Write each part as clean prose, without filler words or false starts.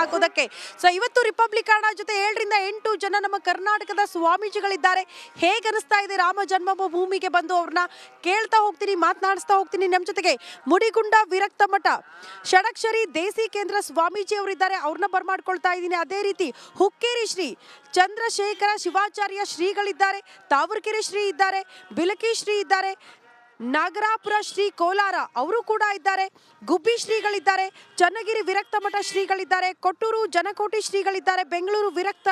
ಆಗೋದಕ್ಕೆ. ಸೊ ಇವತ್ತು ರಿಪಬ್ಲಿಕ್ ಕಾರಣ ಜೊತೆ 7ರಿಂದ 8 ಜನ ನಮ್ಮ ಕರ್ನಾಟಕದ ಸ್ವಾಮೀಜಿಗಳಿದ್ದಾರೆ. ಹೇಗೆ ಅನಿಸ್ತಾ ಇದೆ ರಾಮ ಜನ್ಮಭೂಮಿಗೆ ಬಂದು ಅವ್ರನ್ನ ಕೇಳ್ತಾ ಹೋಗ್ತೀನಿ, ಮಾತನಾಡಿಸ್ತಾ ಹೋಗ್ತೀನಿ. ನಮ್ಮ ಜೊತೆಗೆ ಮುಡಿಗುಂಡ ವಿರಕ್ತ ಮಠ ಷಡಕ್ಷರಿ ದೇಸಿ ಕೇಂದ್ರ ಸ್ವಾಮೀಜಿ ಅವರಿದ್ದಾರೆ, ಅವ್ರನ್ನ ಬರ್ಮಾಡ್ಕೊಳ್ತಾ ಇದ್ದೀನಿ. ಅದೇ ರೀತಿ ಹುಕ್ಕೇರಿ ಶ್ರೀ ಚಂದ್ರಶೇಖರ ಶಿವಾಚಾರ್ಯ ಶ್ರೀಗಳಿದ್ದಾರೆ, ತಾವರ್ಕೆರೆ ಶ್ರೀ ಇದ್ದಾರೆ, ಬಿಲಕಿ ಶ್ರೀ ಇದ್ದಾರೆ, ನಾಗರಾಪುರ ಶ್ರೀ ಕೋಲಾರ ಅವರು ಕೂಡ ಇದ್ದಾರೆ, ಗುಬ್ಬಿ ಶ್ರೀಗಳಿದ್ದಾರೆ, ಚನ್ನಗಿರಿ ವಿರಕ್ತ ಮಠ ಶ್ರೀಗಳಿದ್ದಾರೆ, ಕೊಟ್ಟೂರು ಜನಕೋಟಿ ಶ್ರೀಗಳಿದ್ದಾರೆ, ಬೆಂಗಳೂರು ವಿರಕ್ತ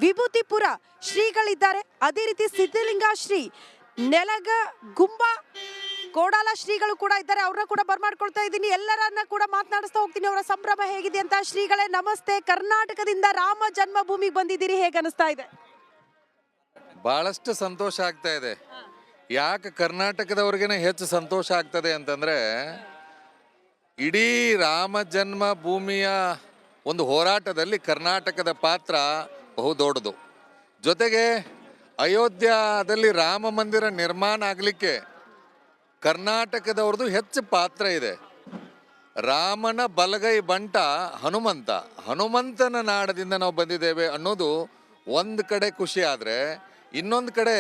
ವಿಭೂತಿಪುರ ಶ್ರೀಗಳಿದ್ದಾರೆ, ಅದೇ ರೀತಿ ಸಿದ್ಧಲಿಂಗ ಶ್ರೀ ನೆಲಗ ಗುಂಬ ಕೋಡಾಲ ಶ್ರೀಗಳು ಕೂಡ ಇದ್ದಾರೆ. ಅವ್ರನ್ನ ಕೂಡ ಬರ್ಮಾಡ್ಕೊಳ್ತಾ ಇದ್ದೀನಿ. ಎಲ್ಲರನ್ನ ಕೂಡ ಮಾತನಾಡಿಸ್ತಾ ಹೋಗ್ತೀನಿ. ಅವರ ಸಂಭ್ರಮ ಹೇಗಿದೆ ಅಂತ. ಶ್ರೀಗಳೇ ನಮಸ್ತೆ. ಕರ್ನಾಟಕದಿಂದ ರಾಮ ಜನ್ಮಭೂಮಿಗೆ ಬಂದಿದ್ದೀರಿ, ಹೇಗೆ ಅನಿಸ್ತಾ ಇದೆ? ಬಹಳಷ್ಟು ಸಂತೋಷ ಆಗ್ತಾ ಇದೆ. ಯಾಕೆ ಕರ್ನಾಟಕದವ್ರಿಗೇನೆ ಹೆಚ್ಚು ಸಂತೋಷ ಆಗ್ತದೆ ಅಂತಂದ್ರೆ, ಇಡೀ ರಾಮ ಜನ್ಮ ಭೂಮಿಯ ಒಂದು ಹೋರಾಟದಲ್ಲಿ ಕರ್ನಾಟಕದ ಪಾತ್ರ ಬಹು ದೊಡ್ಡದು. ಜೊತೆಗೆ ಅಯೋಧ್ಯದಲ್ಲಿ ರಾಮ ಮಂದಿರ ನಿರ್ಮಾಣ ಆಗಲಿಕ್ಕೆ ಕರ್ನಾಟಕದವ್ರದ್ದು ಹೆಚ್ಚು ಪಾತ್ರ ಇದೆ. ರಾಮನ ಬಲಗೈ ಬಂಟ ಹನುಮಂತನ ನಾಡದಿಂದ ನಾವು ಬಂದಿದ್ದೇವೆ ಅನ್ನೋದು ಒಂದು ಕಡೆ ಖುಷಿ. ಆದರೆ ಇನ್ನೊಂದು ಕಡೆ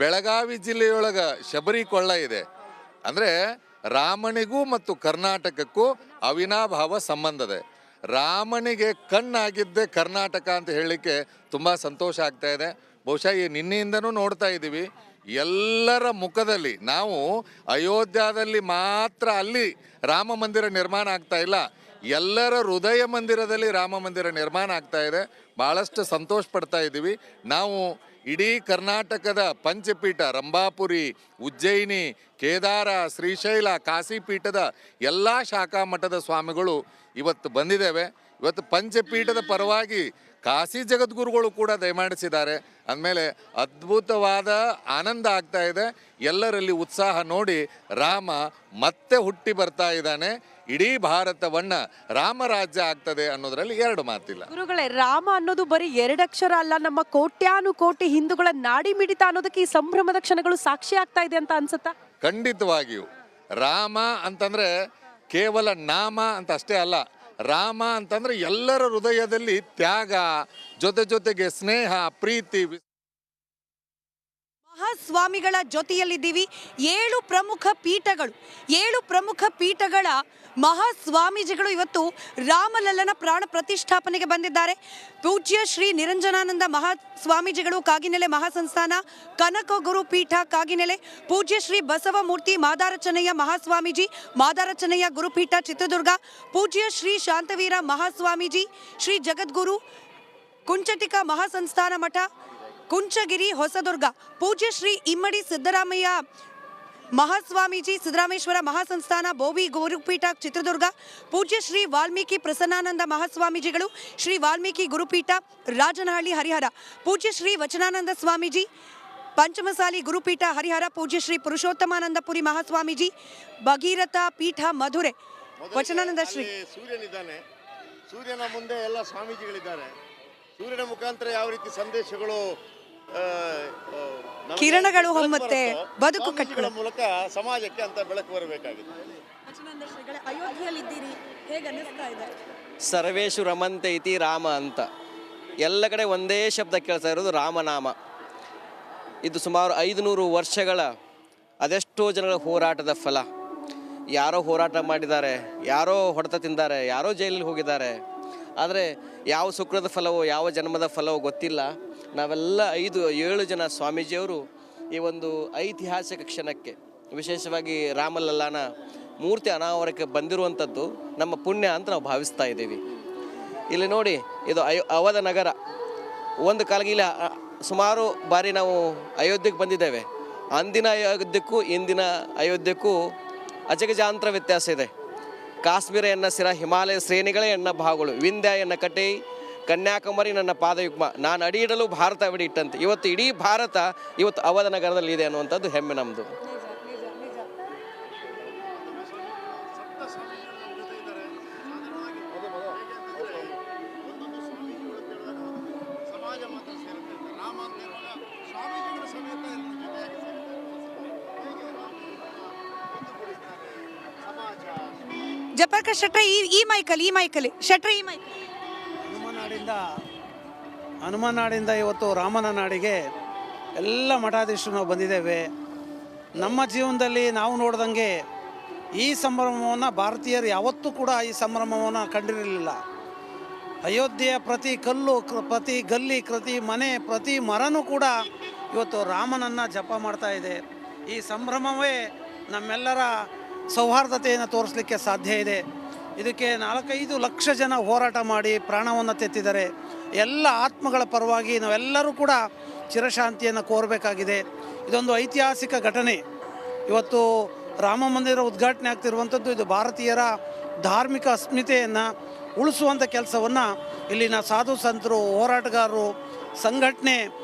ಬೆಳಗಾವಿ ಜಿಲ್ಲೆಯೊಳಗ ಶಬರಿ ಕೊಳ್ಳ ಇದೆ. ಅಂದರೆ ರಾಮನಿಗೂ ಮತ್ತು ಕರ್ನಾಟಕಕ್ಕೂ ಅವಿನಾಭಾವ ಸಂಬಂಧ ಇದೆ. ರಾಮನಿಗೆ ಕಣ್ಣಾಗಿದ್ದೆ ಕರ್ನಾಟಕ ಅಂತ ಹೇಳಲಿಕ್ಕೆ ತುಂಬ ಸಂತೋಷ ಆಗ್ತಾ ಇದೆ. ಬಹುಶಃ ಈ ನಿನ್ನೆಯಿಂದನೂ ನೋಡ್ತಾ ಇದ್ದೀವಿ, ಎಲ್ಲರ ಮುಖದಲ್ಲಿ ನಾವು ಅಯೋಧ್ಯದಲ್ಲಿ ಮಾತ್ರ ಅಲ್ಲಿ ರಾಮ ಮಂದಿರ ನಿರ್ಮಾಣ ಆಗ್ತಾ ಇಲ್ಲ, ಎಲ್ಲರ ಹೃದಯ ಮಂದಿರದಲ್ಲಿ ರಾಮ ಮಂದಿರ ನಿರ್ಮಾಣ ಆಗ್ತಾ ಇದೆ. ಭಾಳಷ್ಟು ಸಂತೋಷ ಪಡ್ತಾ ಇದ್ದೀವಿ. ನಾವು ಇಡೀ ಕರ್ನಾಟಕದ ಪಂಚಪೀಠ ರಂಭಾಪುರಿ, ಉಜ್ಜಯಿನಿ, ಕೇದಾರ, ಶ್ರೀಶೈಲ, ಕಾಶಿಪೀಠದ ಎಲ್ಲ ಶಾಖಾ ಮಠದ ಸ್ವಾಮಿಗಳು ಇವತ್ತು ಬಂದಿದ್ದೇವೆ. ಇವತ್ತು ಪಂಚಪೀಠದ ಪರವಾಗಿ ಕಾಶಿ ಜಗದ್ಗುರುಗಳು ಕೂಡ ದಯಮಾಡಿಸಿದ್ದಾರೆ. ಅಂದಮೇಲೆ ಅದ್ಭುತವಾದ ಆನಂದ ಆಗ್ತಾ ಇದೆ. ಎಲ್ಲರಲ್ಲಿ ಉತ್ಸಾಹ ನೋಡಿ ರಾಮ ಮತ್ತೆ ಹುಟ್ಟಿ ಬರ್ತಾ ಇದ್ದಾನೆ. ಇಡೀ ಭಾರತವನ್ನ ರಾಮರಾಜ್ಯ ಆಗ್ತದೆ ಅನ್ನೋದ್ರಲ್ಲಿ ಎರಡು ಮಾತಿಲ್ಲ. ಗುರುಗಳೇ, ರಾಮ ಅನ್ನೋದು ಬರೀ 2 ಅಕ್ಷರ ಅಲ್ಲ, ನಮ್ಮ ಕೋಟ್ಯಾನುಕೋಟಿ ಹಿಂದೂಗಳ ನಾಡಿ ಮಿಡಿತ ಅನ್ನೋದಕ್ಕೆ ಈ ಸಂಭ್ರಮದ ಕ್ಷಣಗಳು ಸಾಕ್ಷಿ ಆಗ್ತಾ ಇದೆ ಅಂತ ಅನ್ಸುತ್ತಾ? ಖಂಡಿತವಾಗಿಯೂ. ರಾಮ ಅಂತಂದ್ರೆ ಕೇವಲ ನಾಮ ಅಂತ ಅಷ್ಟೇ ಅಲ್ಲ. ರಾಮ ಅಂತಂದ್ರೆ ಎಲ್ಲರ ಹೃದಯದಲ್ಲಿ ತ್ಯಾಗ, ಜೊತೆಗೆ ಸ್ನೇಹ, ಪ್ರೀತಿ. ಮಹಾಸ್ವಾಮಿಗಳ ಜೊತೆಯಲ್ಲಿದ್ದೀವಿ. 7 ಪ್ರಮುಖ ಪೀಠಗಳ ಮಹಾಸ್ವಾಮೀಜಿಗಳು ಇವತ್ತು ರಾಮಲಲ್ಲನ ಪ್ರಾಣ ಪ್ರತಿಷ್ಠಾಪನೆಗೆ ಬಂದಿದ್ದಾರೆ. ಪೂಜ್ಯ ಶ್ರೀ ನಿರಂಜನಾನಂದ ಮಹಾಸ್ವಾಮೀಜಿಗಳು ಕಾಗಿನೆಲೆ ಮಹಾಸಂಸ್ಥಾನ ಕನಕ ಗುರು ಪೀಠ ಕಾಗಿನೆಲೆ, ಪೂಜ್ಯ ಶ್ರೀ ಬಸವಮೂರ್ತಿ ಮಾದಾರಚನೆಯ ಮಹಾಸ್ವಾಮೀಜಿ ಮಾದಾರಚನೆಯ ಗುರುಪೀಠ ಚಿತ್ರದುರ್ಗ, ಪೂಜ್ಯ ಶ್ರೀ ಶಾಂತವೀರ ಮಹಾಸ್ವಾಮೀಜಿ ಶ್ರೀ ಜಗದ್ಗುರು ಕುಂಚಟಿಕ ಮಹಾಸಂಸ್ಥಾನ ಮಠ ಕುಂಚಗಿರಿ ಹೊಸದುರ್ಗ, ಪೂಜ್ಯ ಶ್ರೀ ಇಮ್ಮಡಿ ಸಿದ್ದರಾಮಯ್ಯ ಮಹಾಸ್ವಾಮೀಜಿ ಸಿದ್ದರಾಮೇಶ್ವರ ಮಹಾಸಂಸ್ಥಾನ ಬೋವಿ ಗುರುಪೀಠ ಚಿತ್ರದುರ್ಗ, ಪೂಜ್ಯ ಶ್ರೀ ವಾಲ್ಮೀಕಿ ಪ್ರಸನ್ನಾನಂದ ಮಹಾಸ್ವಾಮೀಜಿಗಳು ಶ್ರೀ ವಾಲ್ಮೀಕಿ ಗುರುಪೀಠ ರಾಜನಹಳ್ಳಿ ಹರಿಹರ, ಪೂಜ್ಯ ಶ್ರೀ ವಚನಾನಂದ ಸ್ವಾಮೀಜಿ ಪಂಚಮಸಾಲಿ ಗುರುಪೀಠ ಹರಿಹರ, ಪೂಜ್ಯ ಶ್ರೀ ಪುರುಷೋತ್ತಮಾನಂದಪುರಿ ಮಹಾಸ್ವಾಮೀಜಿ ಭಗೀರಥ ಪೀಠ ಮಧುರೆ, ವಚನಾನಂದ ಶ್ರೀ. ಸೂರ್ಯನಿದ್ದಾನೆ, ಸೂರ್ಯನ ಮುಂದೆ ಎಲ್ಲ ಸ್ವಾಮೀಜಿಗಳಿದ್ದಾರೆ. ಸೂರ್ಯನ ಮುಖಾಂತರ ಯಾವ ರೀತಿ ಸಂದೇಶಗಳು ಕಿರಣಗಳು ಹೊಮ್ಮತ್ತೆ, ಬದುಕು ಕಟ್ಟುಗಳ ಮೂಲಕ ಸಮಾಜಕ್ಕೆ ಅಂತ ಬೆಳಕು ಬರಬೇಕಾಗಿದೆ. ಅಯೋಧ್ಯೆಯಲ್ಲಿದ್ದೀರಿ, ಹೇಗೆ ಅನ್ನಿಸ್ತಾ ಇದೆ? ಸರ್ವೇಶು ರಮಂತೆ ಇತಿ ರಾಮ ಅಂತ ಎಲ್ಲ ಕಡೆ ಒಂದೇ ಶಬ್ದ ಕೇಳ್ತಾ ಇರೋದು ರಾಮನಾಮ. ಇದು ಸುಮಾರು 500 ವರ್ಷಗಳ ಅದೆಷ್ಟೋ ಜನಗಳ ಹೋರಾಟದ ಫಲ. ಯಾರೋ ಹೋರಾಟ ಮಾಡಿದ್ದಾರೆ, ಯಾರೋ ಹೊಡೆತ ತಿಂದ್ದಾರೆ, ಯಾರೋ ಜೈಲಿಗೆ ಹೋಗಿದ್ದಾರೆ. ಆದರೆ ಯಾವ ಶುಕ್ರದ ಫಲವೋ ಯಾವ ಜನ್ಮದ ಫಲವೋ ಗೊತ್ತಿಲ್ಲ. ನಾವೆಲ್ಲ 5-7 ಜನ ಸ್ವಾಮೀಜಿಯವರು ಈ ಒಂದು ಐತಿಹಾಸಿಕ ಕ್ಷಣಕ್ಕೆ, ವಿಶೇಷವಾಗಿ ರಾಮಲಲ್ಲಾನ ಮೂರ್ತಿ ಅನಾವರಣಕ್ಕೆ ಬಂದಿರುವಂಥದ್ದು ನಮ್ಮ ಪುಣ್ಯ ಅಂತ ನಾವು ಭಾವಿಸ್ತಾ ಇದ್ದೀವಿ. ಇಲ್ಲಿ ನೋಡಿ, ಇದು ಅವಧ ನಗರ. ಒಂದು ಕಾಲಕ್ಕೆ ಇಲ್ಲಿ ಸುಮಾರು ಬಾರಿ ನಾವು ಅಯೋಧ್ಯೆಗೆ ಬಂದಿದ್ದೇವೆ. ಅಂದಿನ ಅಯೋಧ್ಯಕ್ಕೂ ಇಂದಿನ ಅಯೋಧ್ಯಕ್ಕೂ ಅಜಗಜಾಂತರ ವ್ಯತ್ಯಾಸ ಇದೆ. ಕಾಶ್ಮೀರ ಎನ್ನ ಸಿರ, ಹಿಮಾಲಯ ಶ್ರೇಣಿಗಳೇ ಎನ್ನ ಭಾಗಗಳು, ವಿಂಧ್ಯ ಎನ್ನ ಕಟೆ, ಕನ್ಯಾಕುಮಾರಿ ನನ್ನ ಪಾದಯುಗ್ಮ, ನಾನು ಅಡಿ ಇಡಲು ಭಾರತ ಅಡಿ ಇಟ್ಟಂತೆ. ಇವತ್ತು ಇಡೀ ಭಾರತ ಇವತ್ತು ಅವಧ ನಗರದಲ್ಲಿ ಇದೆ ಅನ್ನುವಂಥದ್ದು ಹೆಮ್ಮೆ ನಮ್ಮದು. ಜಯಪ್ರಕಾಶ್ ಶೆಟ್ರೆ, ಈ ಮೈಕಲ್ಲಿ ಶೆಟ್ರೆ, ಈ ಮೈಕ್ ಹನುಮಾನ್ ನಾಡಿಂದ ಇವತ್ತು ರಾಮನ ನಾಡಿಗೆ ಎಲ್ಲ ಮಠಾಧೀಶರು ನಾವು ಬಂದಿದ್ದೇವೆ. ನಮ್ಮ ಜೀವನದಲ್ಲಿ ನಾವು ನೋಡ್ದಂಗೆ ಈ ಸಂಭ್ರಮವನ್ನು ಭಾರತೀಯರು ಯಾವತ್ತೂ ಕೂಡ ಈ ಸಂಭ್ರಮವನ್ನು ಕಂಡಿರಲಿಲ್ಲ. ಅಯೋಧ್ಯೆಯ ಪ್ರತಿ ಕಲ್ಲು, ಪ್ರತಿ ಗಲ್ಲಿ, ಪ್ರತಿ ಮನೆ, ಪ್ರತಿ ಮರನೂ ಕೂಡ ಇವತ್ತು ರಾಮನನ್ನು ಜಪ ಮಾಡ್ತಾ ಇದೆ. ಈ ಸಂಭ್ರಮವೇ ನಮ್ಮೆಲ್ಲರ ಸೌಹಾರ್ದತೆಯನ್ನು ತೋರಿಸಲಿಕ್ಕೆ ಸಾಧ್ಯ ಇದೆ. ಇದಕ್ಕೆ 4-5 ಲಕ್ಷ ಜನ ಹೋರಾಟ ಮಾಡಿ ಪ್ರಾಣವನ್ನು ತೆತ್ತಿದ್ದಾರೆ. ಎಲ್ಲ ಆತ್ಮಗಳ ಪರವಾಗಿ ನಾವೆಲ್ಲರೂ ಕೂಡ ಚಿರಶಾಂತಿಯನ್ನು ಕೋರಬೇಕಾಗಿದೆ. ಇದೊಂದು ಐತಿಹಾಸಿಕ ಘಟನೆ. ಇವತ್ತು ರಾಮ ಮಂದಿರ ಉದ್ಘಾಟನೆ ಆಗ್ತಿರುವಂಥದ್ದು ಇದು ಭಾರತೀಯರ ಧಾರ್ಮಿಕ ಅಸ್ಮಿತೆಯನ್ನು ಉಳಿಸುವಂಥ ಕೆಲಸವನ್ನು ಇಲ್ಲಿನ ಸಾಧು ಸಂತರು, ಹೋರಾಟಗಾರರು, ಸಂಘಟನೆ,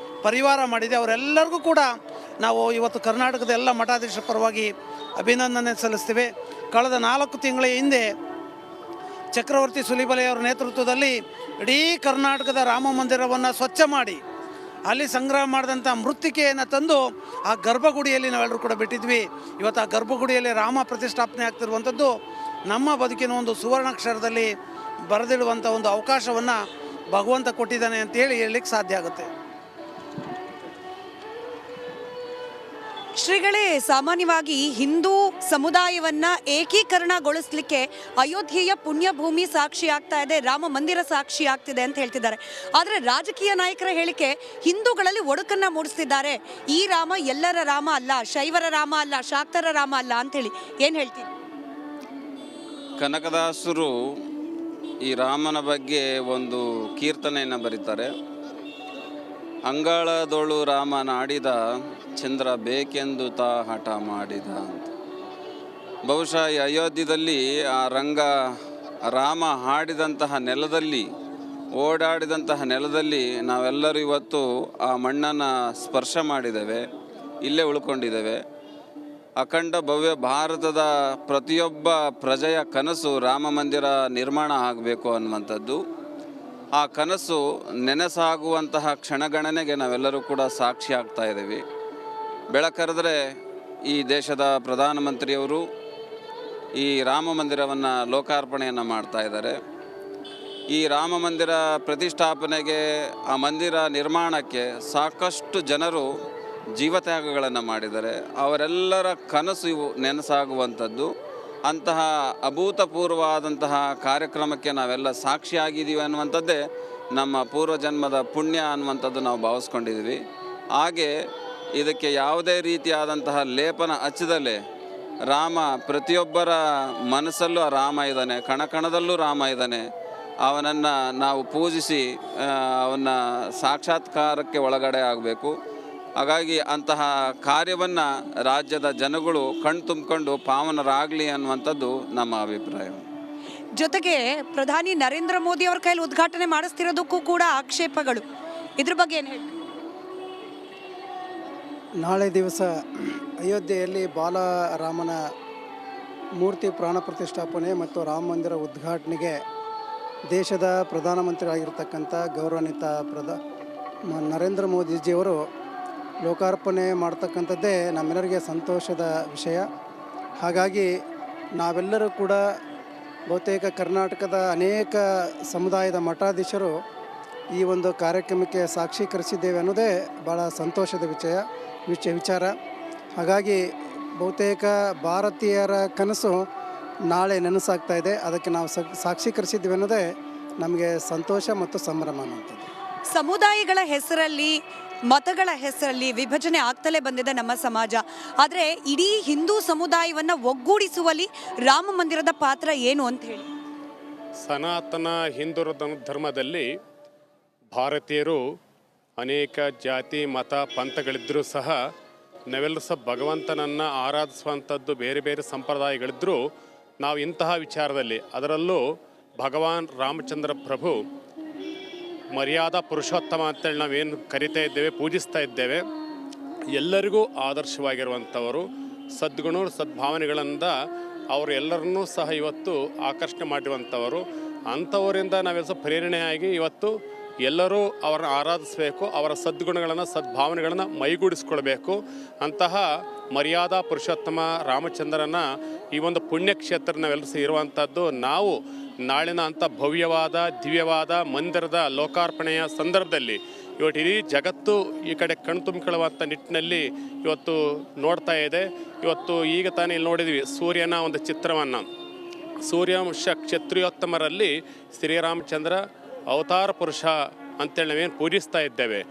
ಪರಿವಾರ ಮಾಡಿದೆ. ಅವರೆಲ್ಲರಿಗೂ ಕೂಡ ನಾವು ಇವತ್ತು ಕರ್ನಾಟಕದ ಎಲ್ಲ ಮಠಾಧೀಶರ ಪರವಾಗಿ ಅಭಿನಂದನೆ ಸಲ್ಲಿಸ್ತೀವಿ. ಕಳೆದ 4 ತಿಂಗಳ ಹಿಂದೆ ಚಕ್ರವರ್ತಿ ಸುಲಿಬೆಲೆಯವರ ನೇತೃತ್ವದಲ್ಲಿ ಇಡೀ ಕರ್ನಾಟಕದ ರಾಮ ಮಂದಿರವನ್ನು ಸ್ವಚ್ಛ ಮಾಡಿ ಅಲ್ಲಿ ಸಂಗ್ರಹ ಮಾಡಿದಂಥ ಮೃತ್ತಿಕೆಯನ್ನು ತಂದು ಆ ಗರ್ಭಗುಡಿಯಲ್ಲಿ ನಾವೆಲ್ಲರೂ ಕೂಡ ಬಿಟ್ಟಿದ್ವಿ. ಇವತ್ತು ಆ ಗರ್ಭಗುಡಿಯಲ್ಲಿ ರಾಮ ಪ್ರತಿಷ್ಠಾಪನೆ ಆಗ್ತಿರುವಂಥದ್ದು ನಮ್ಮ ಬದುಕಿನ ಒಂದು ಸುವರ್ಣಾಕ್ಷರದಲ್ಲಿ ಬರೆದಿಡುವಂಥ ಒಂದು ಅವಕಾಶವನ್ನು ಭಗವಂತ ಕೊಟ್ಟಿದ್ದಾನೆ ಅಂತೇಳಿ ಹೇಳಲಿಕ್ಕೆ ಸಾಧ್ಯ ಆಗುತ್ತೆ. ಶ್ರೀಗಳೇ, ಸಾಮಾನ್ಯವಾಗಿ ಹಿಂದೂ ಸಮುದಾಯವನ್ನ ಏಕೀಕರಣಗೊಳಿಸಲಿಕ್ಕೆ ಅಯೋಧ್ಯೆಯ ಪುಣ್ಯಭೂಮಿ ಸಾಕ್ಷಿ ಆಗ್ತಾ ಇದೆ, ರಾಮ ಮಂದಿರ ಸಾಕ್ಷಿ ಆಗ್ತಿದೆ ಅಂತ ಹೇಳ್ತಿದ್ದಾರೆ. ಆದರೆ ರಾಜಕೀಯ ನಾಯಕರ ಹೇಳಿಕೆ ಹಿಂದೂಗಳಲ್ಲಿ ಒಡಕನ್ನ ಮೂಡಿಸ್ತಿದ್ದಾರೆ. ಈ ರಾಮ ಎಲ್ಲರ ರಾಮ ಅಲ್ಲ, ಶೈವರ ರಾಮ ಅಲ್ಲ, ಶಾಕ್ತರ ರಾಮ ಅಲ್ಲ ಅಂತೇಳಿ ಏನು ಹೇಳ್ತೀರಿ? ಕನಕದಾಸರು ಈ ರಾಮನ ಬಗ್ಗೆ ಒಂದು ಕೀರ್ತನೆಯನ್ನು ಬರೀತಾರೆ. ಅಂಗಳದೊಳು ರಾಮನ ಆಡಿದ, ಚಂದ್ರ ಬೇಕೆಂದು ತಾ ಹಠ ಮಾಡಿದ ಅಂತ. ಬಹುಶಃ ಈ ಅಯೋಧ್ಯದಲ್ಲಿ ಆ ರಂಗ ರಾಮ ಹಾಡಿದಂತಹ ನೆಲದಲ್ಲಿ, ಓಡಾಡಿದಂತಹ ನೆಲದಲ್ಲಿ ನಾವೆಲ್ಲರೂ ಇವತ್ತು ಆ ಮಣ್ಣನ್ನು ಸ್ಪರ್ಶ ಮಾಡಿದ್ದೇವೆ, ಇಲ್ಲೇ ಉಳ್ಕೊಂಡಿದ್ದೇವೆ. ಅಖಂಡ ಭವ್ಯ ಭಾರತದ ಪ್ರತಿಯೊಬ್ಬ ಪ್ರಜೆಯ ಕನಸು ರಾಮ ಮಂದಿರ ನಿರ್ಮಾಣ ಆಗಬೇಕು ಅನ್ನುವಂಥದ್ದು. ಆ ಕನಸು ನೆನಸಾಗುವಂತಹ ಕ್ಷಣಗಣನೆಗೆ ನಾವೆಲ್ಲರೂ ಕೂಡ ಸಾಕ್ಷಿ ಆಗ್ತಾ ಇದ್ದೀವಿ. ಬೆಳಕರೆದರೆ ಈ ದೇಶದ ಪ್ರಧಾನಮಂತ್ರಿಯವರು ಈ ರಾಮ ಮಂದಿರವನ್ನು ಲೋಕಾರ್ಪಣೆಯನ್ನು ಮಾಡ್ತಾ ಇದ್ದಾರೆ. ಈ ರಾಮ ಮಂದಿರ ಪ್ರತಿಷ್ಠಾಪನೆಗೆ, ಆ ಮಂದಿರ ನಿರ್ಮಾಣಕ್ಕೆ ಸಾಕಷ್ಟು ಜನರು ಜೀವತ್ಯಾಗಗಳನ್ನು ಮಾಡಿದ್ದಾರೆ. ಅವರೆಲ್ಲರ ಕನಸು ಇವು ನೆನಸಾಗುವಂಥದ್ದು. ಅಂತಹ ಅಭೂತಪೂರ್ವವಾದಂತಹ ಕಾರ್ಯಕ್ರಮಕ್ಕೆ ನಾವೆಲ್ಲ ಸಾಕ್ಷಿಯಾಗಿದ್ದೀವಿ ಅನ್ನುವಂಥದ್ದೇ ನಮ್ಮ ಪೂರ್ವಜನ್ಮದ ಪುಣ್ಯ ಅನ್ನುವಂಥದ್ದು ನಾವು ಭಾವಿಸ್ಕೊಂಡಿದ್ದೀವಿ. ಹಾಗೆ ಇದಕ್ಕೆ ಯಾವುದೇ ರೀತಿಯಾದಂತಹ ಲೇಪನ ಹಚ್ಚದಲ್ಲೇ ರಾಮ ಪ್ರತಿಯೊಬ್ಬರ ಮನಸ್ಸಲ್ಲೂ ಆ ರಾಮ ಇದ್ದಾನೆ, ಕಣಕಣದಲ್ಲೂ ರಾಮ ಇದ್ದಾನೆ. ಅವನನ್ನು ನಾವು ಪೂಜಿಸಿ ಅವನ ಸಾಕ್ಷಾತ್ಕಾರಕ್ಕೆ ಒಳಗಡೆ ಆಗಬೇಕು. ಹಾಗಾಗಿ ಅಂತಹ ಕಾರ್ಯವನ್ನು ರಾಜ್ಯದ ಜನಗಳು ಕಣ್ತುಂಬಿಕೊಂಡು ಪಾವನರಾಗಲಿ ಅನ್ನುವಂಥದ್ದು ನಮ್ಮ ಅಭಿಪ್ರಾಯ. ಜೊತೆಗೆ ಪ್ರಧಾನಿ ನರೇಂದ್ರ ಮೋದಿ ಅವರ ಕೈಲಿ ಉದ್ಘಾಟನೆ ಮಾಡಿಸ್ತಿರೋದಕ್ಕೂ ಕೂಡ ಆಕ್ಷೇಪಗಳು. ಇದ್ರ ಬಗ್ಗೆ ಏನು ಹೇಳಿ? ನಾಳೆ ದಿವಸ ಅಯೋಧ್ಯೆಯಲ್ಲಿ ಬಾಲರಾಮನ ಮೂರ್ತಿ ಪ್ರಾಣ ಪ್ರತಿಷ್ಠಾಪನೆ ಮತ್ತು ರಾಮ ಮಂದಿರ ಉದ್ಘಾಟನೆಗೆ ದೇಶದ ಪ್ರಧಾನಮಂತ್ರಿ ಆಗಿರ್ತಕ್ಕಂಥ ಗೌರವಾನ್ವಿತ ನರೇಂದ್ರ ಮೋದಿಜಿಯವರು ಲೋಕಾರ್ಪಣೆ ಮಾಡ್ತಕ್ಕಂಥದ್ದೇ ನಮ್ಮೆಲ್ಲರಿಗೆ ಸಂತೋಷದ ವಿಷಯ. ಹಾಗಾಗಿ ನಾವೆಲ್ಲರೂ ಕೂಡ ಬಹುತೇಕ ಕರ್ನಾಟಕದ ಅನೇಕ ಸಮುದಾಯದ ಮಠಾಧೀಶರು ಈ ಒಂದು ಕಾರ್ಯಕ್ರಮಕ್ಕೆ ಸಾಕ್ಷೀಕರಿಸಿದ್ದೇವೆ ಅನ್ನೋದೇ ಭಾಳ ಸಂತೋಷದ ವಿಚಾರ. ಹಾಗಾಗಿ ಬಹುತೇಕ ಭಾರತೀಯರ ಕನಸು ನಾಳೆ ನೆನಸಾಗ್ತಾ ಇದೆ. ಅದಕ್ಕೆ ನಾವು ಸಾಕ್ಷೀಕರಿಸಿದ್ದೀವಿ ಅನ್ನೋದೇ ನಮಗೆ ಸಂತೋಷ ಮತ್ತು ಸಂಭ್ರಮ ಅನ್ನುವಂಥದ್ದು. ಸಮುದಾಯಗಳ ಹೆಸರಲ್ಲಿ, ಮತಗಳ ಹೆಸರಲ್ಲಿ ವಿಭಜನೆ ಆಗ್ತಲೇ ಬಂದಿದೆ ನಮ್ಮ ಸಮಾಜ. ಆದರೆ ಇಡೀ ಹಿಂದೂ ಸಮುದಾಯವನ್ನು ಒಗ್ಗೂಡಿಸುವಲ್ಲಿ ರಾಮ ಮಂದಿರದ ಪಾತ್ರ ಏನು ಅಂತ ಹೇಳಿ? ಸನಾತನ ಹಿಂದೂ ಧರ್ಮದಲ್ಲಿ ಭಾರತೀಯರು ಅನೇಕ ಜಾತಿ, ಮತ, ಪಂಥಗಳಿದ್ದರೂ ಸಹ ನಾವೆಲ್ಲರೂ ಸಹ ಭಗವಂತನನ್ನು ಆರಾಧಿಸುವಂಥದ್ದು ಬೇರೆ ಬೇರೆ ಸಂಪ್ರದಾಯಗಳಿದ್ದರೂ ನಾವು ಇಂತಹ ವಿಚಾರದಲ್ಲಿ, ಅದರಲ್ಲೂ ಭಗವಾನ್ ರಾಮಚಂದ್ರ ಪ್ರಭು ಮರ್ಯಾದಾ ಪುರುಷೋತ್ತಮ ಅಂತೇಳಿ ನಾವೇನು ಕರಿತಾ ಇದ್ದೇವೆ, ಪೂಜಿಸ್ತಾ ಇದ್ದೇವೆ, ಎಲ್ಲರಿಗೂ ಆದರ್ಶವಾಗಿರುವಂಥವರು, ಸದ್ಗುಣ ಸದ್ಭಾವನೆಗಳಿಂದ ಅವರು ಎಲ್ಲರನ್ನೂ ಸಹ ಇವತ್ತು ಆಕರ್ಷಣೆ ಮಾಡಿರುವಂಥವರು. ಅಂಥವರಿಂದ ನಾವೆಲ್ಲ ಸಹ ಪ್ರೇರಣೆಯಾಗಿ ಇವತ್ತು ಎಲ್ಲರೂ ಅವರನ್ನು ಆರಾಧಿಸಬೇಕು, ಅವರ ಸದ್ಗುಣಗಳನ್ನು, ಸದ್ಭಾವನೆಗಳನ್ನು ಮೈಗೂಡಿಸ್ಕೊಳ್ಬೇಕು. ಅಂತಹ ಮರ್ಯಾದಾ ಪುರುಷೋತ್ತಮ ರಾಮಚಂದ್ರನ ಈ ಒಂದು ಪುಣ್ಯಕ್ಷೇತ್ರ ನಾವೆಲ್ಲರೂ ಸಹ ಇರುವಂಥದ್ದು. ನಾವು ನಾಳಿನ ಅಂಥ ಭವ್ಯವಾದ ದಿವ್ಯವಾದ ಮಂದಿರದ ಲೋಕಾರ್ಪಣೆಯ ಸಂದರ್ಭದಲ್ಲಿ ಇವತ್ತು ಇಡೀ ಜಗತ್ತು ಈ ಕಡೆ ಕಣ್ತುಂಬಿಕೊಳ್ಳುವಂಥ ನಿಟ್ಟಿನಲ್ಲಿ ಇವತ್ತು ನೋಡ್ತಾ ಇದೆ. ಇವತ್ತು ಈಗ ತಾನೇ ಇಲ್ಲಿ ನೋಡಿದ್ವಿ ಸೂರ್ಯನ ಒಂದು ಚಿತ್ರವನ್ನು. ಸೂರ್ಯವಂಶ ಕ್ಷತ್ರಿಯೋತ್ತಮರಲ್ಲಿ ಶ್ರೀರಾಮಚಂದ್ರ ಅವತಾರ ಪುರುಷ ಅಂತೇಳಿ ನಾವೇನು ಪೂಜಿಸ್ತಾ ಇದ್ದೇವೆ.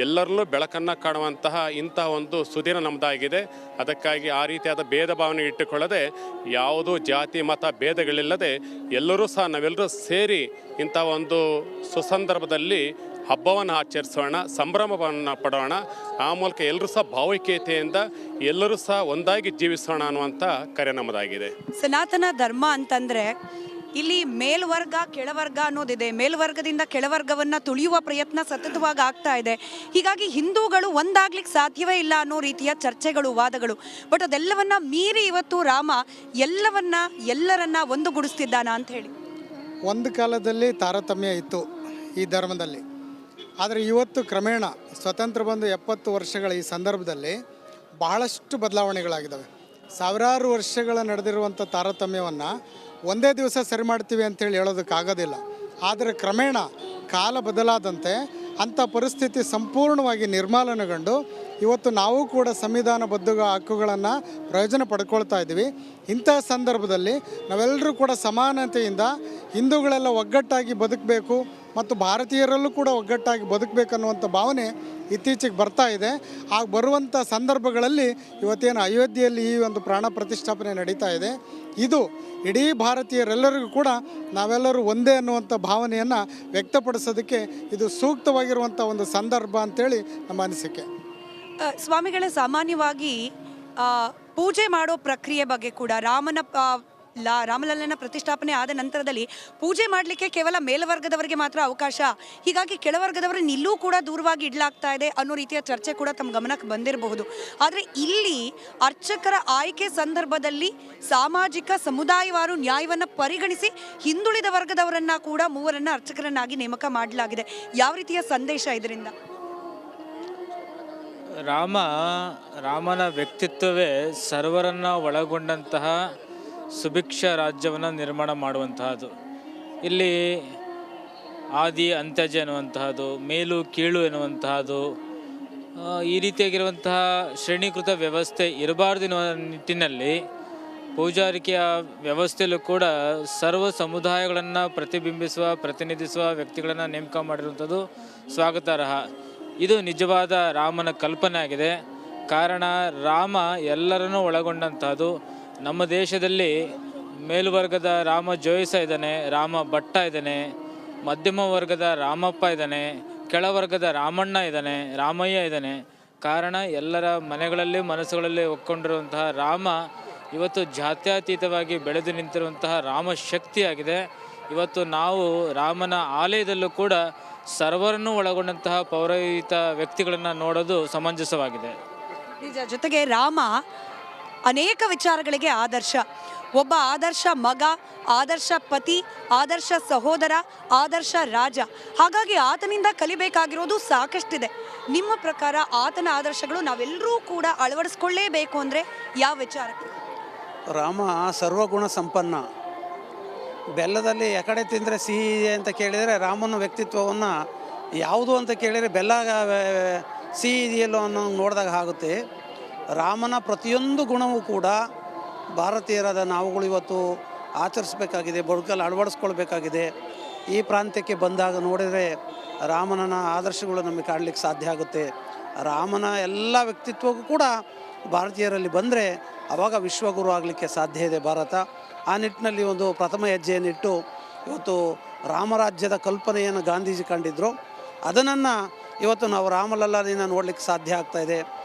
ಎಲ್ಲರಲ್ಲೂ ಬೆಳಕನ್ನು ಕಾಣುವಂತಹ ಇಂತಹ ಒಂದು ಸುದಿನ ನಮ್ಮದಾಗಿದೆ. ಅದಕ್ಕಾಗಿ ಆ ರೀತಿಯಾದ ಭೇದ ಭಾವನೆ ಇಟ್ಟುಕೊಳ್ಳದೆ, ಯಾವುದೂ ಜಾತಿ ಮತ ಭೇದಗಳಿಲ್ಲದೆ ಎಲ್ಲರೂ ಸಹ ನಾವೆಲ್ಲರೂ ಸೇರಿ ಇಂಥ ಒಂದು ಸುಸಂದರ್ಭದಲ್ಲಿ ಹಬ್ಬವನ್ನು ಆಚರಿಸೋಣ, ಸಂಭ್ರಮವನ್ನು ಪಡೋಣ. ಆ ಮೂಲಕ ಎಲ್ಲರೂ ಸಹ ಭಾವೈಕ್ಯತೆಯಿಂದ ಎಲ್ಲರೂ ಸಹ ಒಂದಾಗಿ ಜೀವಿಸೋಣ ಅನ್ನುವಂಥ ಕರೆ ನಮ್ಮದಾಗಿದೆ. ಸನಾತನ ಧರ್ಮ ಅಂತಂದರೆ ಇಲ್ಲಿ ಮೇಲ್ವರ್ಗ ಕೆಳವರ್ಗ ಅನ್ನೋದಿದೆ. ಮೇಲ್ವರ್ಗದಿಂದ ಕೆಳವರ್ಗವನ್ನು ತುಳಿಯುವ ಪ್ರಯತ್ನ ಸತತವಾಗಿ ಆಗ್ತಾ ಇದೆ. ಹೀಗಾಗಿ ಹಿಂದೂಗಳು ಒಂದಾಗ್ಲಿಕ್ಕೆ ಸಾಧ್ಯವೇ ಇಲ್ಲ ಅನ್ನೋ ರೀತಿಯ ಚರ್ಚೆಗಳು, ವಾದಗಳು. ಬಟ್ ಅದೆಲ್ಲವನ್ನ ಮೀರಿ ಇವತ್ತು ರಾಮ ಎಲ್ಲರನ್ನ ಒಂದುಗೂಡಿಸ್ತಿದ್ದಾನ ಅಂತ ಹೇಳಿ. ಒಂದು ಕಾಲದಲ್ಲಿ ತಾರತಮ್ಯ ಇತ್ತು ಈ ಧರ್ಮದಲ್ಲಿ, ಆದರೆ ಇವತ್ತು ಕ್ರಮೇಣ ಸ್ವತಂತ್ರ ಬಂದು 70 ವರ್ಷಗಳ ಈ ಸಂದರ್ಭದಲ್ಲಿ ಬಹಳಷ್ಟು ಬದಲಾವಣೆಗಳಾಗಿದ್ದಾವೆ. ಸಾವಿರಾರು ವರ್ಷಗಳ ನಡೆದಿರುವಂಥ ತಾರತಮ್ಯವನ್ನು ಒಂದೇ ದಿವಸ ಸರಿ ಮಾಡ್ತೀವಿ ಅಂತೇಳಿ ಹೇಳೋದಕ್ಕಾಗೋದಿಲ್ಲ. ಆದರೆ ಕ್ರಮೇಣ ಕಾಲ ಬದಲಾದಂತೆ ಅಂಥ ಪರಿಸ್ಥಿತಿ ಸಂಪೂರ್ಣವಾಗಿ ನಿರ್ಮೂಲನೆಗೊಂಡು ಇವತ್ತು ನಾವು ಕೂಡ ಸಂವಿಧಾನಬದ್ಧ ಹಕ್ಕುಗಳನ್ನು ಪ್ರಯೋಜನ ಪಡ್ಕೊಳ್ತಾ ಇದ್ದೀವಿ. ಇಂತಹ ಸಂದರ್ಭದಲ್ಲಿ ನಾವೆಲ್ಲರೂ ಕೂಡ ಸಮಾನತೆಯಿಂದ ಹಿಂದೂಗಳೆಲ್ಲ ಒಗ್ಗಟ್ಟಾಗಿ ಬದುಕಬೇಕು ಮತ್ತು ಭಾರತೀಯರಲ್ಲೂ ಕೂಡ ಒಗ್ಗಟ್ಟಾಗಿ ಬದುಕಬೇಕನ್ನುವಂಥ ಭಾವನೆ ಇತ್ತೀಚೆಗೆ ಬರ್ತಾ ಇದೆ. ಆಗ ಬರುವಂಥ ಸಂದರ್ಭಗಳಲ್ಲಿ ಇವತ್ತೇನು ಅಯೋಧ್ಯೆಯಲ್ಲಿ ಈ ಒಂದು ಪ್ರಾಣ ಪ್ರತಿಷ್ಠಾಪನೆ ನಡೀತಾ ಇದೆ, ಇದು ಇಡೀ ಭಾರತೀಯರೆಲ್ಲರಿಗೂ ಕೂಡ ನಾವೆಲ್ಲರೂ ಒಂದೇ ಅನ್ನುವಂಥ ಭಾವನೆಯನ್ನು ವ್ಯಕ್ತಪಡಿಸೋದಕ್ಕೆ ಇದು ಸೂಕ್ತವಾಗಿರುವಂಥ ಒಂದು ಸಂದರ್ಭ ಅಂತೇಳಿ ನಮ್ಮ ಅನಿಸಿಕೆ. ಸ್ವಾಮಿಗಳೇ, ಸಾಮಾನ್ಯವಾಗಿ ಪೂಜೆ ಮಾಡೋ ಪ್ರಕ್ರಿಯೆ ಬಗ್ಗೆ ಕೂಡ ರಾಮಲಲ್ಲನ ಪ್ರತಿಷ್ಠಾಪನೆ ಆದ ನಂತರದಲ್ಲಿ ಪೂಜೆ ಮಾಡಲಿಕ್ಕೆ ಕೇವಲ ಮೇಲ್ವರ್ಗದವರಿಗೆ ಮಾತ್ರ ಅವಕಾಶ, ಹೀಗಾಗಿ ಕೆಳವರ್ಗದವರನ್ನ ಇಲ್ಲೂ ಕೂಡ ದೂರವಾಗಿ ಇಡಲಾಗ್ತಾ ಇದೆ ಅನ್ನೋ ರೀತಿಯ ಚರ್ಚೆ ಕೂಡ ತಮ್ಮ ಗಮನಕ್ಕೆ ಬಂದಿರಬಹುದು. ಆದರೆ ಇಲ್ಲಿ ಅರ್ಚಕರ ಆಯ್ಕೆ ಸಂದರ್ಭದಲ್ಲಿ ಸಾಮಾಜಿಕ ಸಮುದಾಯವಾರು ನ್ಯಾಯವನ್ನು ಪರಿಗಣಿಸಿ ಹಿಂದುಳಿದ ವರ್ಗದವರನ್ನ ಕೂಡ 3 ಅರ್ಚಕರನ್ನಾಗಿ ನೇಮಕ ಮಾಡಲಾಗಿದೆ. ಯಾವ ರೀತಿಯ ಸಂದೇಶ ಇದರಿಂದ? ರಾಮನ ವ್ಯಕ್ತಿತ್ವವೇ ಸರ್ವರನ್ನು ಒಳಗೊಂಡಂತಹ ಸುಭಿಕ್ಷ ರಾಜ್ಯವನ್ನು ನಿರ್ಮಾಣ ಮಾಡುವಂತಹದ್ದು. ಇಲ್ಲಿ ಆದಿ ಅಂತ್ಯಜ ಎನ್ನುವಂತಹದ್ದು, ಮೇಲು ಕೀಳು ಎನ್ನುವಂತಹದ್ದು, ಈ ರೀತಿಯಾಗಿರುವಂತಹ ಶ್ರೇಣೀಕೃತ ವ್ಯವಸ್ಥೆ ಇರಬಾರ್ದು ಎನ್ನುವ ನಿಟ್ಟಿನಲ್ಲಿ ಪೂಜಾರಿಕೆಯ ವ್ಯವಸ್ಥೆಯಲ್ಲೂ ಕೂಡ ಸರ್ವ ಸಮುದಾಯಗಳನ್ನು ಪ್ರತಿನಿಧಿಸುವ ವ್ಯಕ್ತಿಗಳನ್ನು ನೇಮಕ ಮಾಡಿರುವಂಥದ್ದು ಸ್ವಾಗತಾರ್ಹ. ಇದು ನಿಜವಾದ ರಾಮನ ಕಲ್ಪನೆ ಆಗಿದೆ. ಕಾರಣ ರಾಮ ಎಲ್ಲರನ್ನೂ ಒಳಗೊಂಡಂತಹದ್ದು. ನಮ್ಮ ದೇಶದಲ್ಲಿ ಮೇಲ್ವರ್ಗದ ರಾಮ ಜೋಯಿಸ ಇದ್ದಾನೆ, ರಾಮ ಭಟ್ಟ ಇದ್ದಾನೆ, ಮಧ್ಯಮ ವರ್ಗದ ರಾಮಪ್ಪ ಇದ್ದಾನೆ, ಕೆಳವರ್ಗದ ರಾಮಣ್ಣ ಇದ್ದಾನೆ, ರಾಮಯ್ಯ ಇದ್ದಾನೆ. ಕಾರಣ ಎಲ್ಲರ ಮನೆಗಳಲ್ಲಿ ಮನಸ್ಸುಗಳಲ್ಲಿ ಒಕ್ಕೊಂಡಿರುವಂತಹ ರಾಮ ಇವತ್ತು ಜಾತ್ಯತೀತವಾಗಿ ಬೆಳೆದು ನಿಂತಿರುವಂತಹ ರಾಮ ಶಕ್ತಿಯಾಗಿದೆ. ಇವತ್ತು ನಾವು ರಾಮನ ಆಲಯದಲ್ಲೂ ಕೂಡ ಸರ್ವರನ್ನೂ ಒಳಗೊಂಡಂತಹ ಪೌರಾಹಿತ ವ್ಯಕ್ತಿಗಳನ್ನು ನೋಡೋದು ಸಮಂಜಸವಾಗಿದೆ. ನಿಜ. ಜೊತೆಗೆ ರಾಮ ಅನೇಕ ವಿಚಾರಗಳಿಗೆ ಆದರ್ಶ. ಒಬ್ಬ ಆದರ್ಶ ಮಗ, ಆದರ್ಶ ಪತಿ, ಆದರ್ಶ ಸಹೋದರ, ಆದರ್ಶ ರಾಜ. ಹಾಗಾಗಿ ಆತನಿಂದ ಕಲಿಬೇಕಾಗಿರೋದು ಸಾಕಷ್ಟಿದೆ. ನಿಮ್ಮ ಪ್ರಕಾರ ಆತನ ಆದರ್ಶಗಳು ನಾವೆಲ್ಲರೂ ಕೂಡ ಅಳವಡಿಸ್ಕೊಳ್ಳೇಬೇಕು ಅಂದರೆ ಯಾವ ವಿಚಾರಕ್ಕೆ? ರಾಮ ಸರ್ವಗುಣ ಸಂಪನ್ನ. ಬೆಲ್ಲದಲ್ಲಿ ಎಕಡೆ ತಿಂದರೆ ಸಿಹಿ ಅಂತ ಕೇಳಿದರೆ ರಾಮನ ವ್ಯಕ್ತಿತ್ವವನ್ನು ಯಾವುದು ಅಂತ ಕೇಳಿದರೆ ಬೆಲ್ಲ ಸಿಹಿ ಇದೆಯಲ್ಲೋ ಅನ್ನೋ ನೋಡಿದಾಗ ಆಗುತ್ತೆ. ರಾಮನ ಪ್ರತಿಯೊಂದು ಗುಣವೂ ಕೂಡ ಭಾರತೀಯರಾದ ನಾವುಗಳು ಇವತ್ತು ಆಚರಿಸಬೇಕಾಗಿದೆ, ಬದುಕಲ್ಲಿ ಅಳವಡಿಸ್ಕೊಳ್ಬೇಕಾಗಿದೆ. ಈ ಪ್ರಾಂತ್ಯಕ್ಕೆ ಬಂದಾಗ ನೋಡಿದರೆ ರಾಮನ ಆದರ್ಶಗಳು ನಮಗೆ ಕಾಡಲಿಕ್ಕೆ ಸಾಧ್ಯ ಆಗುತ್ತೆ. ರಾಮನ ಎಲ್ಲ ವ್ಯಕ್ತಿತ್ವಕ್ಕೂ ಕೂಡ ಭಾರತೀಯರಲ್ಲಿ ಬಂದರೆ ಆವಾಗ ವಿಶ್ವಗುರು ಆಗಲಿಕ್ಕೆ ಸಾಧ್ಯ ಇದೆ ಭಾರತ. ಆ ನಿಟ್ಟಿನಲ್ಲಿ ಒಂದು ಪ್ರಥಮ ಹೆಜ್ಜೆಯನ್ನಿಟ್ಟು ಇವತ್ತು ರಾಮರಾಜ್ಯದ ಕಲ್ಪನೆಯನ್ನು ಗಾಂಧೀಜಿ ಕಂಡಿದ್ದರು. ಅದನ್ನು ಇವತ್ತು ನಾವು ರಾಮಲಲ್ಲನಿಂದ ನೋಡಲಿಕ್ಕೆ ಸಾಧ್ಯ ಆಗ್ತಾಯಿದೆ.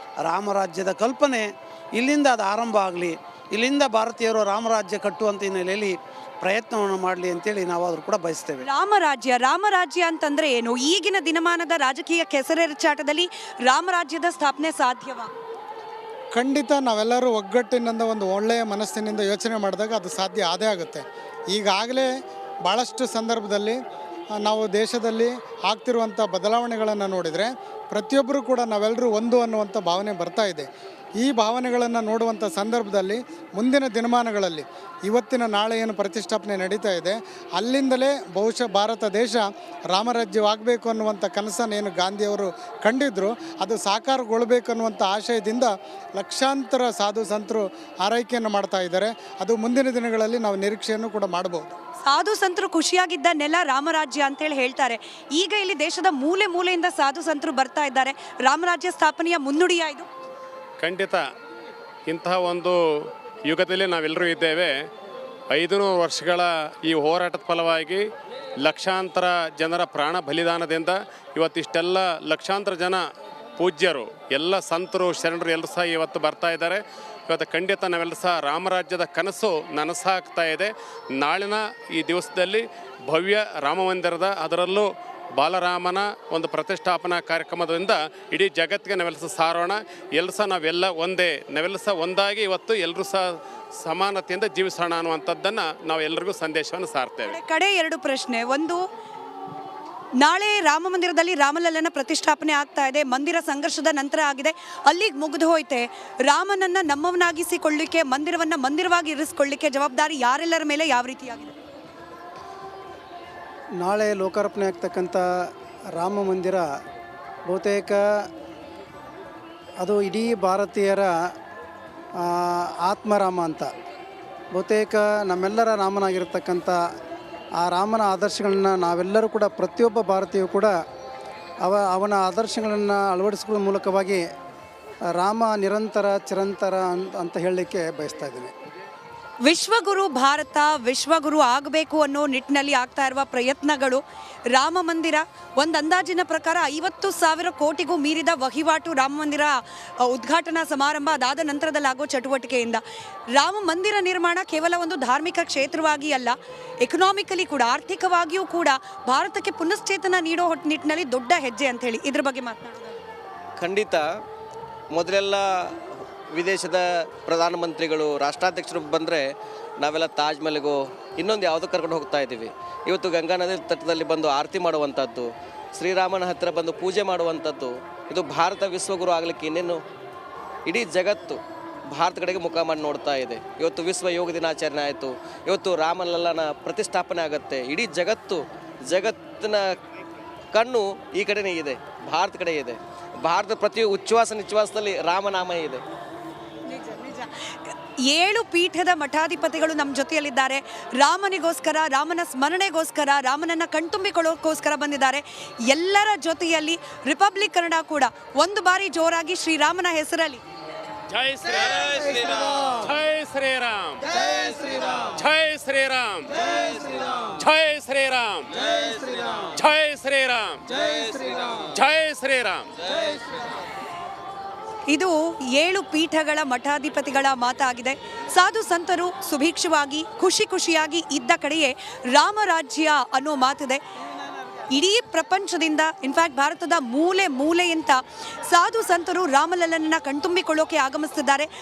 ರಾಮರಾಜ್ಯದ ಕಲ್ಪನೆ ಇಲ್ಲಿಂದ ಅದು ಆರಂಭ ಆಗಲಿ, ಇಲ್ಲಿಂದ ಭಾರತೀಯರು ರಾಮರಾಜ್ಯ ಕಟ್ಟುವಂಥ ಹಿನ್ನೆಲೆಯಲ್ಲಿ ಪ್ರಯತ್ನವನ್ನು ಮಾಡಲಿ ಅಂತೇಳಿ ನಾವಾದರೂ ಕೂಡ ಬಯಸ್ತೇವೆ. ರಾಮರಾಜ್ಯ ಅಂತಂದರೆ ಏನು? ಈಗಿನ ದಿನಮಾನದ ರಾಜಕೀಯ ಕೆಸರೆರಚಾಟದಲ್ಲಿ ರಾಮರಾಜ್ಯದ ಸ್ಥಾಪನೆ ಸಾಧ್ಯವಾ? ಖಂಡಿತ ನಾವೆಲ್ಲರೂ ಒಗ್ಗಟ್ಟಿನಿಂದ ಒಂದು ಒಳ್ಳೆಯ ಮನಸ್ಸಿನಿಂದ ಯೋಚನೆ ಮಾಡಿದಾಗ ಅದು ಸಾಧ್ಯ ಆದೇ ಆಗುತ್ತೆ. ಈಗಾಗಲೇ ಭಾಳಷ್ಟು ಸಂದರ್ಭದಲ್ಲಿ ನಾವು ದೇಶದಲ್ಲಿ ಆಗ್ತಿರುವಂಥ ಬದಲಾವಣೆಗಳನ್ನು ನೋಡಿದರೆ ಪ್ರತಿಯೊಬ್ಬರೂ ಕೂಡ ನಾವೆಲ್ಲರೂ ಒಂದು ಅನ್ನುವಂಥ ಭಾವನೆ ಬರ್ತಾ ಇದೆ. ಈ ಭಾವನೆಗಳನ್ನು ನೋಡುವಂಥ ಸಂದರ್ಭದಲ್ಲಿ ಮುಂದಿನ ದಿನಮಾನಗಳಲ್ಲಿ ಇವತ್ತಿನ ನಾಳೆ ಏನು ಪ್ರತಿಷ್ಠಾಪನೆ ನಡೀತಾ ಇದೆ ಅಲ್ಲಿಂದಲೇ ಬಹುಶಃ ಭಾರತ ದೇಶ ರಾಮರಾಜ್ಯವಾಗಬೇಕು ಅನ್ನುವಂಥ ಕನಸನ್ನು ಏನು ಗಾಂಧಿಯವರು ಕಂಡಿದ್ದರು ಅದು ಸಾಕಾರಗೊಳ್ಳಬೇಕು ಅನ್ನುವಂಥ ಆಶಯದಿಂದ ಲಕ್ಷಾಂತರ ಸಾಧು ಸಂತರು ಆರೈಕೆಯನ್ನು ಮಾಡ್ತಾ ಇದ್ದಾರೆ. ಅದು ಮುಂದಿನ ದಿನಗಳಲ್ಲಿ ನಾವು ನಿರೀಕ್ಷೆಯನ್ನು ಕೂಡ ಮಾಡಬಹುದು. ಸಾಧು ಸಂತರು ಖುಷಿಯಾಗಿದ್ದ ನೆಲ ರಾಮರಾಜ್ಯ ಅಂತೇಳಿ ಹೇಳ್ತಾರೆ. ಈಗ ಇಲ್ಲಿ ದೇಶದ ಮೂಲೆ ಮೂಲೆಯಿಂದ ಸಾಧು ಸಂತರು ಬರ್ತಾ ಇದ್ದಾರೆ. ರಾಮರಾಜ್ಯ ಸ್ಥಾಪನೆಯ ಮುನ್ನುಡಿಯ ಇದು. ಖಂಡಿತ ಇಂತಹ ಒಂದು ಯುಗದಲ್ಲಿ ನಾವೆಲ್ಲರೂ ಇದ್ದೇವೆ. 500 ವರ್ಷಗಳ ಈ ಹೋರಾಟದ ಫಲವಾಗಿ ಲಕ್ಷಾಂತರ ಜನರ ಪ್ರಾಣ ಬಲಿದಾನದಿಂದ ಇವತ್ತಿಷ್ಟೆಲ್ಲ ಲಕ್ಷಾಂತರ ಜನ ಪೂಜ್ಯರು ಎಲ್ಲ ಸಂತರು ಶರಣರು ಎಲ್ಲರೂ ಸಹ ಇವತ್ತು ಬರ್ತಾ ಇದ್ದಾರೆ. ಇವತ್ತು ಖಂಡಿತ ನಾವೆಲ್ಲರೂ ಸಹ ರಾಮರಾಜ್ಯದ ಕನಸು ನನಸಾಗ್ತಾ ಇದೆ. ನಾಳಿನ ಈ ದಿವಸದಲ್ಲಿ ಭವ್ಯ ರಾಮ ಮಂದಿರದ ಅದರಲ್ಲೂ ಬಾಲರಾಮನ ಒಂದು ಪ್ರತಿಷ್ಠಾಪನಾ ಕಾರ್ಯಕ್ರಮದಿಂದ ಇಡೀ ಜಗತ್ತಿಗೆ ನಾವೆಲ್ಲ ಸಹ ಸಾರೋಣ. ಎಲ್ಲರೂ ಸಹ ನಾವೆಲ್ಲ ಒಂದೇ, ನಾವೆಲ್ಲ ಸಹ ಒಂದಾಗಿ ಇವತ್ತು ಎಲ್ಲರೂ ಸಹ ಸಮಾನತೆಯಿಂದ ಜೀವಿಸೋಣ ಅನ್ನುವಂಥದ್ದನ್ನು ನಾವು ಎಲ್ಲರಿಗೂ ಸಂದೇಶವನ್ನು ಸಾರ್ತೇವೆ. ಕಡೆ 2 ಪ್ರಶ್ನೆ. ಒಂದು, ನಾಳೆ ರಾಮ ಮಂದಿರದಲ್ಲಿ ರಾಮಲಲ್ಲನ ಪ್ರತಿಷ್ಠಾಪನೆ ಆಗ್ತಾ ಇದೆ. ಮಂದಿರ ಸಂಘರ್ಷದ ನಂತರ ಆಗಿದೆ, ಅಲ್ಲಿಗೆ ಮುಗಿದು ಹೋಯ್ತೆ. ರಾಮನನ್ನು ನಮ್ಮವನಾಗಿಸಿಕೊಳ್ಳಿಕ್ಕೆ, ಮಂದಿರವನ್ನು ಮಂದಿರವಾಗಿ ಇರಿಸಿಕೊಳ್ಳಿಕ್ಕೆ ಜವಾಬ್ದಾರಿ ಯಾರೆಲ್ಲರ ಮೇಲೆ ಯಾವ ರೀತಿಯಾಗಿದೆ? ನಾಳೆ ಲೋಕಾರ್ಪಣೆ ಆಗ್ತಕ್ಕಂಥ ರಾಮ ಮಂದಿರ ಬಹುತೇಕ ಅದು ಇಡೀ ಭಾರತೀಯರ ಆತ್ಮರಾಮ ಅಂತ. ಬಹುತೇಕ ನಮ್ಮೆಲ್ಲರ ರಾಮನಾಗಿರ್ತಕ್ಕಂಥ ಆ ರಾಮನ ಆದರ್ಶಗಳನ್ನ ನಾವೆಲ್ಲರೂ ಕೂಡ ಪ್ರತಿಯೊಬ್ಬ ಭಾರತೀಯರು ಕೂಡ ಅವನ ಆದರ್ಶಗಳನ್ನು ಅಳವಡಿಸಿಕೊಳ್ಳುವ ಮೂಲಕವಾಗಿ ರಾಮ ನಿರಂತರ ಚಿರಂತರ ಅಂತ ಹೇಳಲಿಕ್ಕೆ ಬಯಸ್ತಾ ಇದ್ದೀನಿ. ವಿಶ್ವಗುರು ಭಾರತ ವಿಶ್ವಗುರು ಆಗಬೇಕು ಅನ್ನೋ ನಿಟ್ಟಿನಲ್ಲಿ ಆಗ್ತಾ ಇರುವ ಪ್ರಯತ್ನಗಳು, ರಾಮ ಮಂದಿರ ಒಂದು ಅಂದಾಜಿನ ಪ್ರಕಾರ 50,000 ಕೋಟಿಗೂ ಮೀರಿದ ವಹಿವಾಟು ರಾಮ ಮಂದಿರ ಉದ್ಘಾಟನಾ ಸಮಾರಂಭ ಅದಾದ ನಂತರದಲ್ಲಿ ಆಗೋ ಚಟುವಟಿಕೆಯಿಂದ. ರಾಮ ಮಂದಿರ ನಿರ್ಮಾಣ ಕೇವಲ ಒಂದು ಧಾರ್ಮಿಕ ಕ್ಷೇತ್ರವಾಗಿ ಅಲ್ಲ, ಎಕನಾಮಿಕಲಿ ಕೂಡ, ಆರ್ಥಿಕವಾಗಿಯೂ ಕೂಡ ಭಾರತಕ್ಕೆ ಪುನಶ್ಚೇತನ ನೀಡೋ ನಿಟ್ಟಿನಲ್ಲಿ ದೊಡ್ಡ ಹೆಜ್ಜೆ ಅಂತ ಹೇಳಿ ಇದ್ರ ಬಗ್ಗೆ ಮಾತನಾಡೋದು. ಖಂಡಿತ ಮೊದಲೆಲ್ಲ ವಿದೇಶದ ಪ್ರಧಾನಮಂತ್ರಿಗಳು ರಾಷ್ಟ್ರಾಧ್ಯಕ್ಷರು ಬಂದರೆ ನಾವೆಲ್ಲ ತಾಜ್ ಮಹಲ್ಗೋ ಇನ್ನೊಂದು ಯಾವುದೋ ಕರ್ಕೊಂಡು ಹೋಗ್ತಾ ಇದ್ದೀವಿ. ಇವತ್ತು ಗಂಗಾ ನದಿ ತಟದಲ್ಲಿ ಬಂದು ಆರತಿ ಮಾಡುವಂಥದ್ದು, ಶ್ರೀರಾಮನ ಹತ್ತಿರ ಬಂದು ಪೂಜೆ ಮಾಡುವಂಥದ್ದು, ಇದು ಭಾರತ ವಿಶ್ವಗುರು ಆಗಲಿಕ್ಕೆ ಇನ್ನೇನು ಇಡೀ ಜಗತ್ತು ಭಾರತ ಕಡೆಗೆ ಮುಖ ಮಾಡಿ ನೋಡ್ತಾ ಇದೆ. ಇವತ್ತು ವಿಶ್ವ ಯೋಗ ದಿನಾಚರಣೆ ಆಯಿತು, ಇವತ್ತು ರಾಮಲಲ್ಲನ ಪ್ರತಿಷ್ಠಾಪನೆ ಆಗುತ್ತೆ. ಇಡೀ ಜಗತ್ತಿನ ಕಣ್ಣು ಈ ಕಡೆನೇ ಇದೆ, ಭಾರತ ಕಡೆ ಇದೆ. ಭಾರತ ಪ್ರತಿ ಉಚ್ಛ್ವಾಸ ನಿಶ್ವಾಸದಲ್ಲಿ ರಾಮನಾಮ ಇದೆ. 7 ಪೀಠದ ಮಠಾಧಿಪತಿಗಳು ನಮ್ಮ ಜೊತೆಯಲ್ಲಿದ್ದಾರೆ. ರಾಮನಿಗೋಸ್ಕರ, ರಾಮನ ಸ್ಮರಣೆಗೋಸ್ಕರ, ರಾಮನನ್ನು ಕಣ್ತುಂಬಿಕೊಳ್ಳೋಕ್ಕೋಸ್ಕರ ಬಂದಿದ್ದಾರೆ. ಎಲ್ಲರ ಜೊತೆಯಲ್ಲಿ ರಿಪಬ್ಲಿಕ್ ಕನ್ನಡ ಕೂಡ ಒಂದು ಬಾರಿ ಜೋರಾಗಿ ಶ್ರೀರಾಮನ ಹೆಸರಲ್ಲಿ ಜೈ ಶ್ರೀರಾಮ್, ಜೈ ಶ್ರೀರಾಮ್, ಜೈ ಶ್ರೀರಾಮ್, ಜೈ ಶ್ರೀರಾಮ್, ಜೈ ಶ್ರೀರಾಮ್, ಜೈ ಶ್ರೀರಾಮ್, ಜೈ ಶ್ರೀರಾಮ್. ಇದು 7 ಪೀಠಗಳ ಮಠಾಧಿಪತಿಗಳ ಮಾತಾಗಿದೆ. ಸಾಧು ಸಂತರು ಸುಭಿಕ್ಷವಾಗಿ ಖುಷಿಯಾಗಿ ಇದ್ದ ಕಡೆಯೇ ರಾಮರಾಜ್ಯ ಅನ್ನೋ ಮಾತಿದೆ. ಇಡೀ ಪ್ರಪಂಚದಿಂದ, ಇನ್ಫ್ಯಾಕ್ಟ್ ಭಾರತದ ಮೂಲೆಯಿಂದ ಸಾಧು ಸಂತರು ರಾಮಲಲ್ಲನನ್ನ ಕಣ್ತುಂಬಿಕೊಳ್ಳೋಕೆ ಆಗಮಿಸ್ತಿದ್ದಾರೆ.